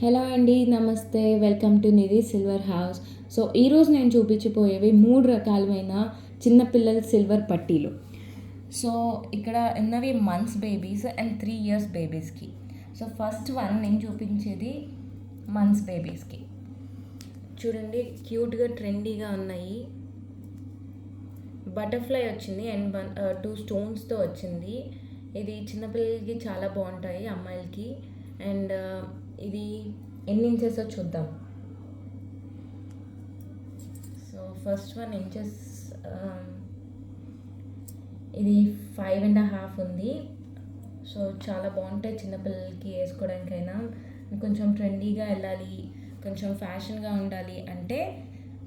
Hello అండి, నమస్తే. Welcome to Nidhi silver house. So ఈరోజు నేను చూపించిపోయేవి 3 రకాలైన చిన్నపిల్లల సిల్వర్ పట్టీలు. సో ఇక్కడ ఉన్నవి మంత్స్ బేబీస్ అండ్ 3 years బేబీస్కి. సో ఫస్ట్ వన్ నేను చూపించేది మంత్స్ బేబీస్కి. చూడండి, క్యూట్గా ట్రెండీగా ఉన్నాయి. బటర్ఫ్లై వచ్చింది అండ్ 2 స్టోన్స్తో వచ్చింది. ఇది చిన్నపిల్లలకి చాలా బాగుంటాయి, అమ్మాయిలకి. అండ్ ఇది ఎన్ని ఇంచెసో చూద్దాం. సో ఫస్ట్ 1 ఇంచెస్, ఇది 5.5 ఉంది. సో చాలా బాగుంటాయి చిన్నపిల్లలకి వేసుకోవడానికైనా. కొంచెం ట్రెండీగా వెళ్ళాలి, కొంచెం ఫ్యాషన్గా ఉండాలి అంటే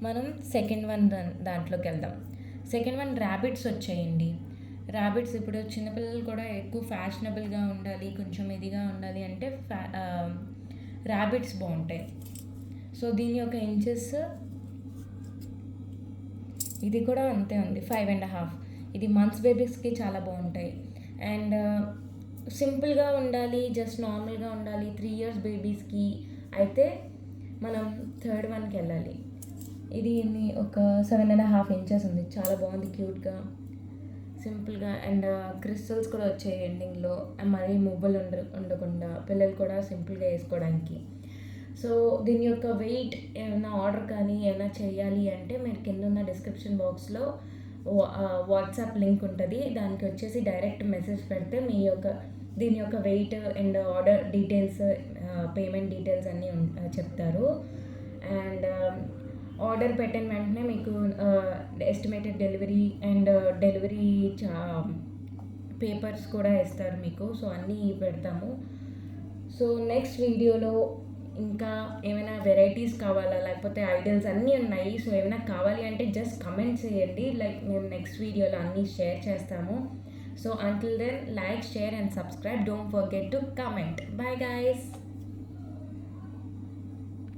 మనం సెకండ్ వన్ దాంట్లోకి వెళ్దాం. సెకండ్ వన్ ర్యాబిట్స్ వచ్చాయండి. ర్యాబిట్స్ ఇప్పుడు చిన్నపిల్లలు కూడా ఎక్కువ ఫ్యాషనబుల్గా ఉండాలి, కొంచెం ఇదిగా ఉండాలి అంటే ర్యాబిట్స్ బాగుంటాయి. సో దీని యొక్క ఇంచెస్, ఇది కూడా అంతే ఉంది, 5.5. ఇది మంత్స్ బేబీస్కి చాలా బాగుంటాయి. అండ్ సింపుల్గా ఉండాలి, జస్ట్ నార్మల్గా ఉండాలి 3 years బేబీస్కి అయితే మనం థర్డ్ వన్కి వెళ్ళాలి. ఇది ఒక 7.5 inches ఉంది. చాలా బాగుంది, క్యూట్గా, సింపుల్గా. అండ్ క్రిస్టల్స్ కూడా వచ్చాయి ఎండింగ్లో, మరీ మువ్వలు ఉండకుండా పిల్లలు కూడా సింపుల్గా వేసుకోవడానికి. సో దీని యొక్క వెయిట్ ఏమైనా ఆర్డర్ కానీ ఏమైనా చేయాలి అంటే మీరు కింద ఉన్న డిస్క్రిప్షన్ బాక్స్లో వాట్సాప్ లింక్ ఉంటుంది. దానికి వచ్చేసి డైరెక్ట్ మెసేజ్ పెడితే దీని యొక్క weight and order details, payment details అన్నీ చెప్తారు. అండ్ ఆర్డర్ పెట్టిన వెంటనే మీకు estimated delivery and delivery papers కూడా ఇస్తారు మీకు. సో అన్నీ పెడతాము. సో నెక్స్ట్ వీడియోలో ఇంకా ఏమైనా వెరైటీస్ కావాలా, లేకపోతే ఐడియాస్ అన్నీ ఉన్నాయి. సో ఏమైనా కావాలి అంటే జస్ట్ కమెంట్ చేయండి, లైక్ మేము నెక్స్ట్ వీడియోలో అన్నీ షేర్ చేస్తాము. So until then, like, share and subscribe. Don't forget to comment. Bye guys.